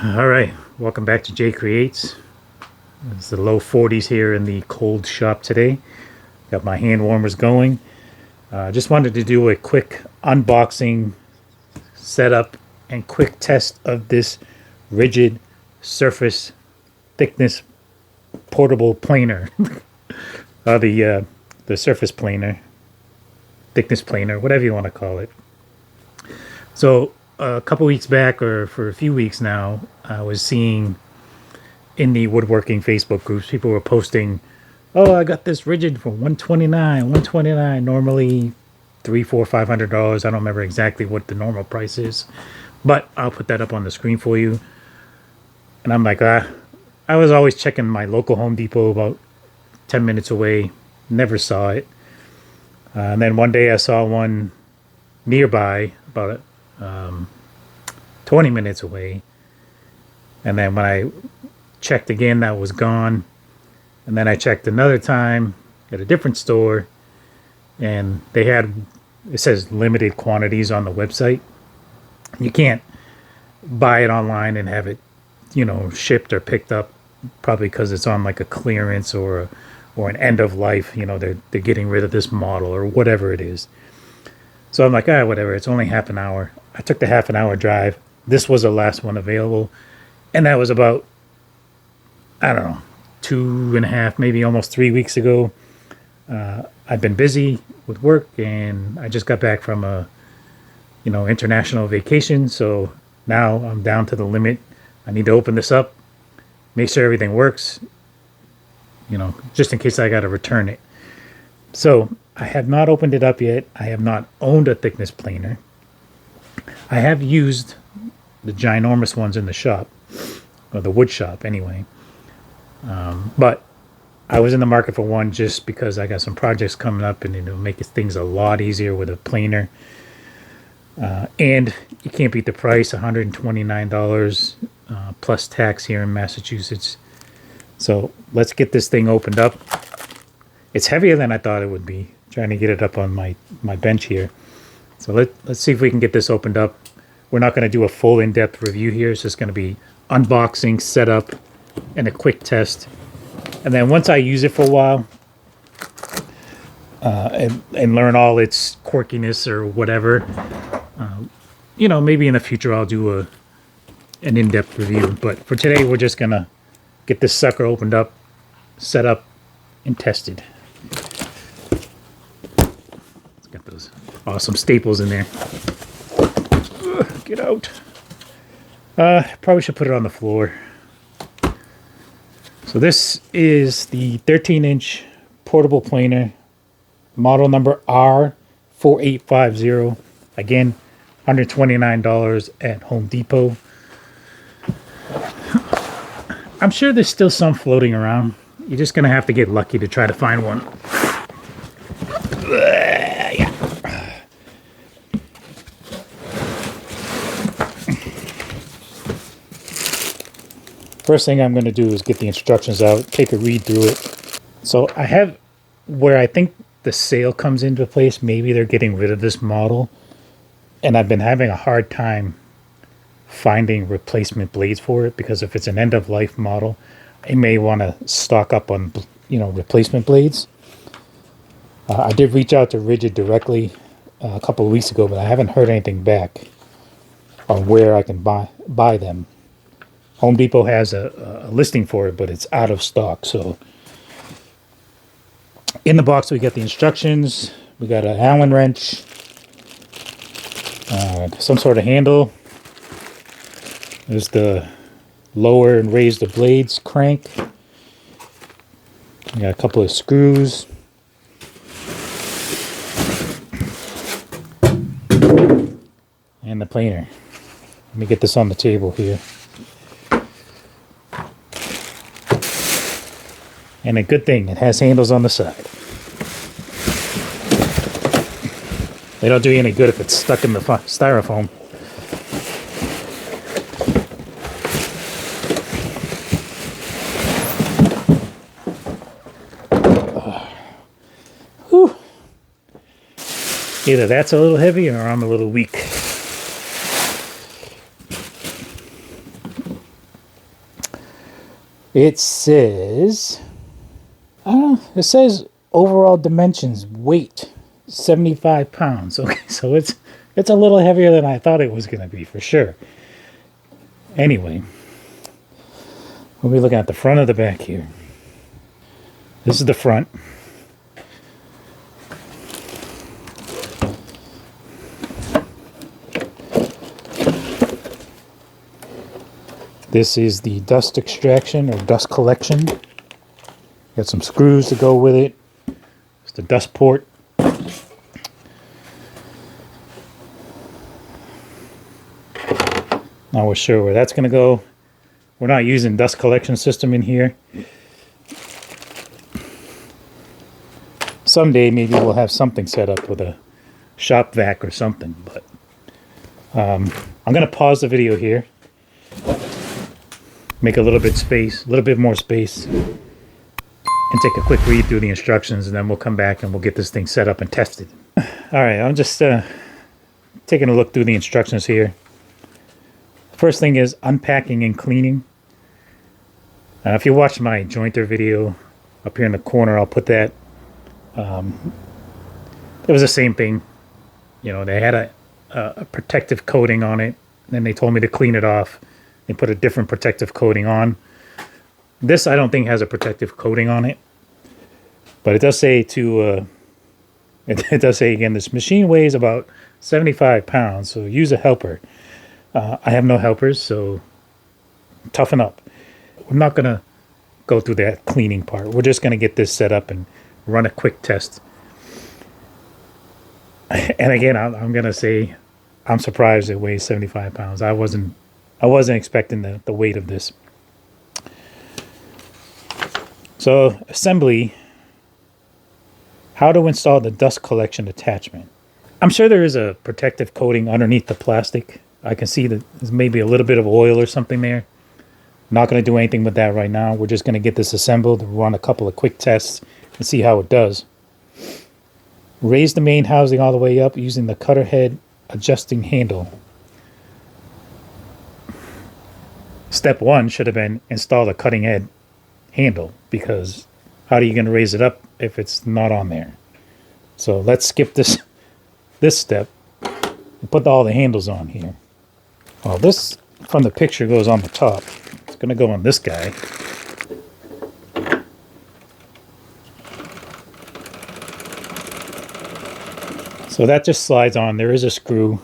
All right, welcome back to Jay Creates. It's the low 40s here in the cold shop today. Got my hand warmers going. Just wanted to do a quick unboxing, setup, and quick test of this Ridgid surface thickness portable planer. The surface planer, thickness planer, whatever you want to call it. So a couple weeks back, or for a few weeks now, I was seeing in the woodworking Facebook groups, people were posting, "Oh, I got this Ridgid for $129. Normally $300, $400, $500. I don't remember exactly what the normal price is, but I'll put that up on the screen for you." And I'm like, I was always checking my local Home Depot about 10 minutes away. Never saw it. And then one day I saw one nearby, about 20 minutes away. And then when I checked again, that was gone. And then I checked another time at a different store, and they had, it says limited quantities on the website. You can't buy it online and have it, shipped or picked up, probably because it's on like a clearance or an end of life. They're getting rid of this model or whatever it is. So I'm like, whatever. It's only half an hour. I took the half an hour drive. This was the last one available, and that was about, I don't know, 2.5, maybe almost 3 weeks ago. I've been busy with work, and I just got back from a, international vacation. So now I'm down to the limit. I need to open this up, make sure everything works, just in case I got to return it. So I have not opened it up yet. I have not owned a thickness planer. I have used the ginormous ones in the shop, or the wood shop anyway. But I was in the market for one just because I got some projects coming up, and it'll make things a lot easier with a planer. And you can't beat the price, $129 plus tax here in Massachusetts. So let's get this thing opened up. It's heavier than I thought it would be, trying to get it up on my bench here. So let's see if we can get this opened up. We're not going to do a full in-depth review here. It's just going to be unboxing, setup, and a quick test. And then once I use it for a while and learn all its quirkiness or whatever, maybe in the future I'll do an in-depth review. But for today, we're just going to get this sucker opened up, set up, and tested. It's got those awesome staples in there. Ugh, get out. Probably should put it on the floor. So this is the 13-inch portable planer, model number R4850. Again, $129 at Home Depot. I'm sure there's still some floating around. You're just going to have to get lucky to try to find one. Yeah. First thing I'm going to do is get the instructions out, take a read through it. So I have where I think the sale comes into place. Maybe they're getting rid of this model, and I've been having a hard time finding replacement blades for it, because if it's an end-of-life model, I may want to stock up on, replacement blades. I did reach out to Ridgid directly a couple of weeks ago, but I haven't heard anything back on where I can buy them. Home Depot has a listing for it, but it's out of stock. So in the box, we got the instructions. We got an Allen wrench, some sort of handle. There's the lower and raise the blades crank. We got a couple of screws. And the planer. Let me get this on the table here. And a good thing, it has handles on the side. They don't do you any good if it's stuck in the styrofoam. Either that's a little heavy or I'm a little weak. It says, it says overall dimensions, weight, 75 pounds. Okay, so it's a little heavier than I thought it was going to be, for sure. Anyway, we'll be looking at the front of the back here. This is the front. This is the dust extraction or dust collection. Got some screws to go with it. It's the dust port. Not we're sure where that's going to go. We're not using dust collection system in here. Someday maybe we'll have something set up with a shop vac or something. But I'm going to pause the video here. Make a little bit more space, and take a quick read through the instructions, and then we'll come back and we'll get this thing set up and tested. All right, I'm just taking a look through the instructions here. First thing is unpacking and cleaning. If you watched my jointer video up here in the corner, I'll put that. It was the same thing. You know, they had a protective coating on it, and then they told me to clean it off. They put a different protective coating on. This I don't think has a protective coating on it, but it does say to. It does say again, this machine weighs about 75 pounds, so use a helper. I have no helpers, so toughen up. We're not gonna go through that cleaning part. We're just gonna get this set up and run a quick test. And again, I'm gonna say I'm surprised it weighs 75 pounds. I wasn't expecting the weight of this. So, assembly, how to install the dust collection attachment. I'm sure there is a protective coating underneath the plastic. I can see that there's maybe a little bit of oil or something there. Not going to do anything with that right now. We're just going to get this assembled, run a couple of quick tests, and see how it does. Raise the main housing all the way up using the cutter head adjusting handle. Step 1 should have been install a cutting head handle, because how are you going to raise it up if it's not on there? So let's skip this step and put all the handles on here. Well, this from the picture goes on the top. It's going to go on this guy. So that just slides on. There is a screw.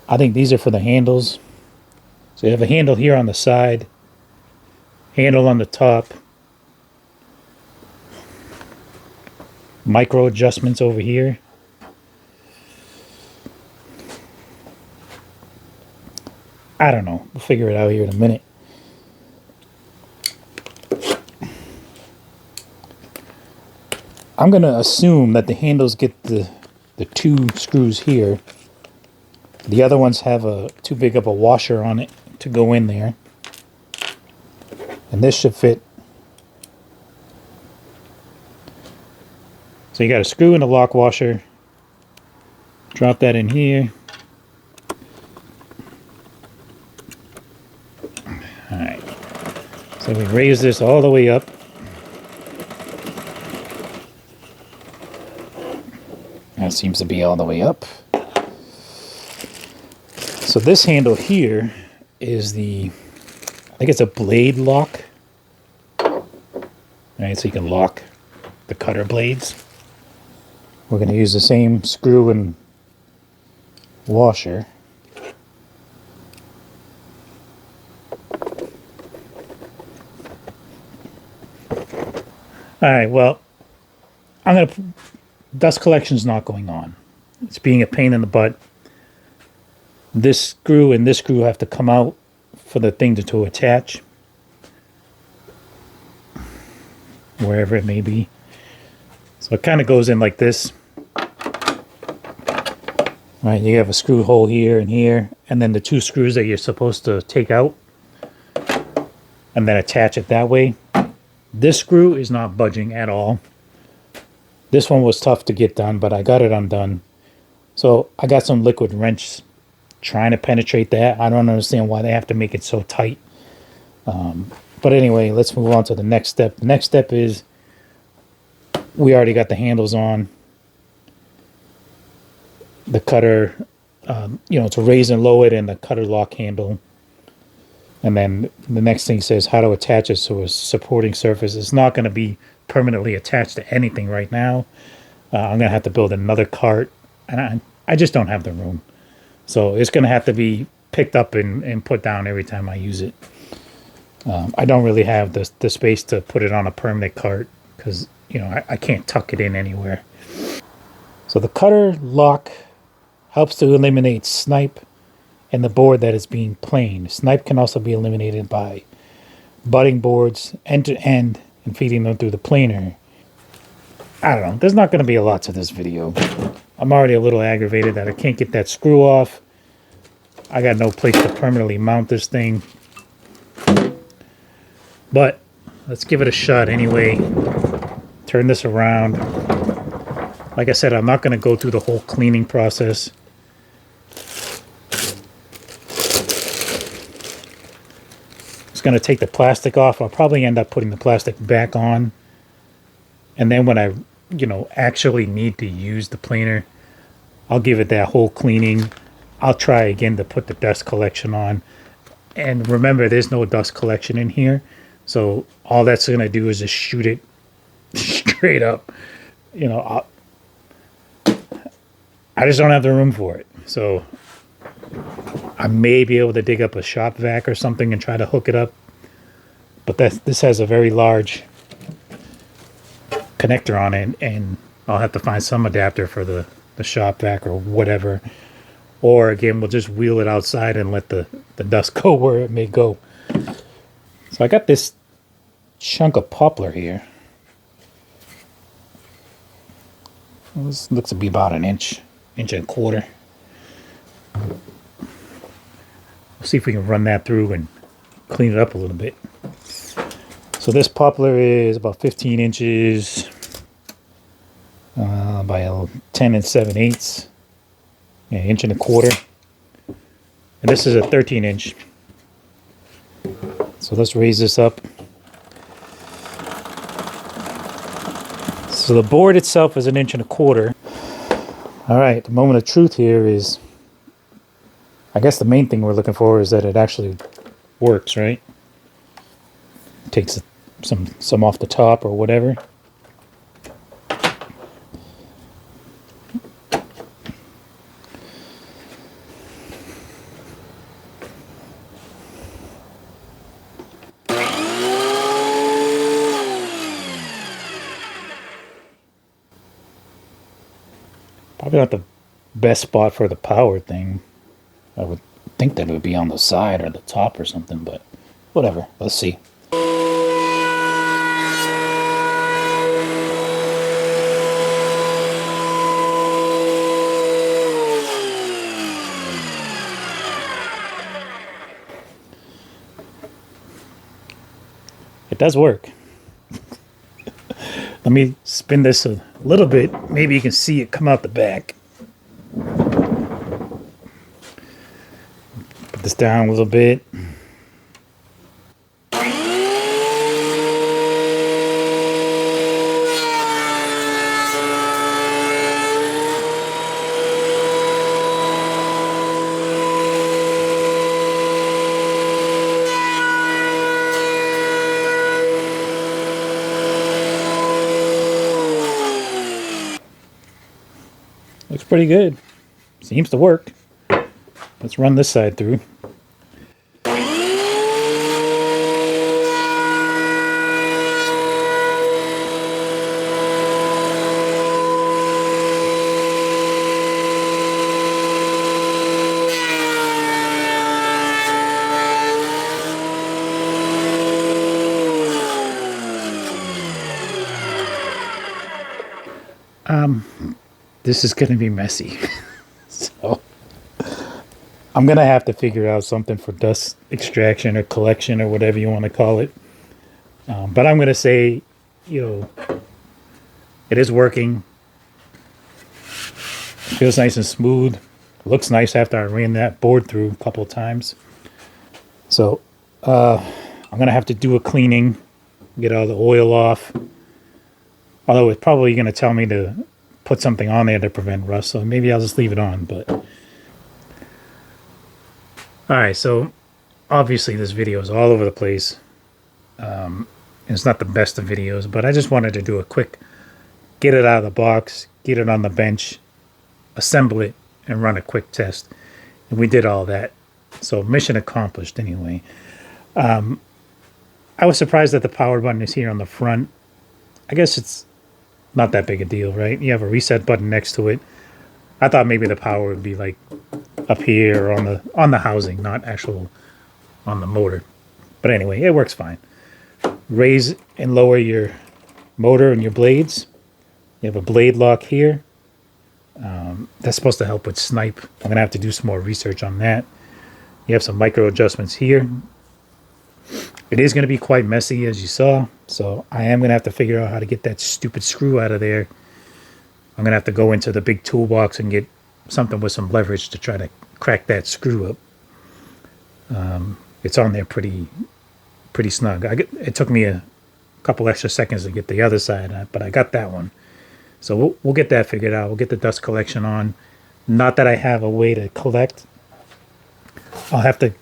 I think these are for the handles. So you have a handle here on the side, handle on the top, micro adjustments over here. I don't know. We'll figure it out here in a minute. I'm going to assume that the handles get the 2 screws here. The other ones have too big of a washer on it to go in there. And this should fit. So you got a screw and a lock washer. Drop that in here. Alright. So we raise this all the way up. That seems to be all the way up. So this handle here is I think it's a blade lock. Alright, so you can lock the cutter blades. We're going to use the same screw and washer. Alright, well, dust collection's not going on. It's being a pain in the butt. This screw and this screw have to come out for the thing to attach, wherever it may be. So it kind of goes in like this. Right, you have a screw hole here, and then the 2 screws that you're supposed to take out and then attach it that way. This screw is not budging at all. This one was tough to get done, but I got it undone. So I got some liquid wrench trying to penetrate that. I don't understand why they have to make it so tight. But anyway, let's move on to the next step. The next step is we already got the handles on. The cutter, to raise and lower it, and the cutter lock handle. And then the next thing says how to attach it to a supporting surface. It's not going to be permanently attached to anything right now. I'm going to have to build another cart, and I just don't have the room. So it's going to have to be picked up and put down every time I use it. I don't really have the space to put it on a permanent cart because, I can't tuck it in anywhere. So the cutter lock helps to eliminate snipe and the board that is being planed. Snipe can also be eliminated by butting boards end to end and feeding them through the planer. I don't know. There's not going to be a lot to this video. I'm already a little aggravated that I can't get that screw off. I got no place to permanently mount this thing. But let's give it a shot anyway. Turn this around. Like I said, I'm not going to go through the whole cleaning process. Just going to take the plastic off. I'll probably end up putting the plastic back on. And then when I, actually need to use the planer, I'll give it that whole cleaning. I'll try again to put the dust collection on. And remember, there's no dust collection in here. So all that's going to do is just shoot it straight up. I just don't have the room for it. So I may be able to dig up a shop vac or something and try to hook it up. But this has a very large connector on it, and I'll have to find some adapter for the shop vac or whatever. Or again, we'll just wheel it outside and let the dust go where it may go. So I got this chunk of poplar here. This looks to be about an inch and a quarter. We'll see if we can run that through and clean it up a little bit. So this poplar is about 15 inches by 10 7/8, an inch and a quarter. And this is a 13 inch. So let's raise this up. So the board itself is an inch and a quarter. All right, the moment of truth here is, I guess the main thing we're looking for is that it actually works, right? Takes some off the top or whatever. Probably not the best spot for the power thing. I would think that it would be on the side or the top or something, but whatever. Let's see. It does work. Let me spin this a little bit. Maybe you can see it come out the back. Put this down a little bit. Looks pretty good. Seems to work. Let's run this side through. This is going to be messy. So I'm going to have to figure out something for dust extraction or collection or whatever you want to call it. But I'm going to say, it is working. It feels nice and smooth. It looks nice after I ran that board through a couple of times. So I'm I'm going to have to do a cleaning, get all the oil off. Although it's probably going to tell me to put something on there to prevent rust, so maybe I'll just leave it on. But alright, so obviously this video is all over the place. It's not the best of videos, but I just wanted to do a quick get it out of the box, get it on the bench, assemble it, and run a quick test. And we did all that. So mission accomplished anyway. I was surprised that the power button is here on the front. I guess it's not that big a deal, right? You have a reset button next to it. I thought maybe the power would be like up here or on the housing, not actual on the motor. But anyway, it works fine. Raise and lower your motor and your blades. You have a blade lock here. That's supposed to help with snipe. I'm going to have to do some more research on that. You have some micro adjustments here. It is going to be quite messy, as you saw. So I am going to have to figure out how to get that stupid screw out of there. I'm going to have to go into the big toolbox and get something with some leverage to try to crack that screw up. It's on there pretty snug. It took me a couple extra seconds to get the other side, but I got that one. So we'll get that figured out. We'll get the dust collection on. Not that I have a way to collect. I'll have to...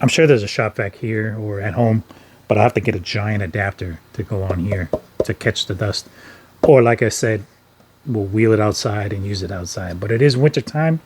I'm sure there's a shop vac here or at home, but I'll have to get a giant adapter to go on here to catch the dust. Or like I said, we'll wheel it outside and use it outside. But it is winter time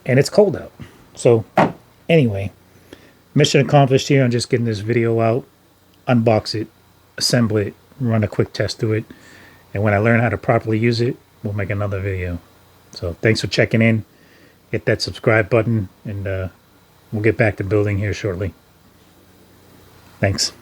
and it's cold out. So anyway, mission accomplished here. I'm just getting this video out, unbox it, assemble it, run a quick test to it. And when I learn how to properly use it, we'll make another video. So thanks for checking in. Hit that subscribe button, and we'll get back to building here shortly. Thanks.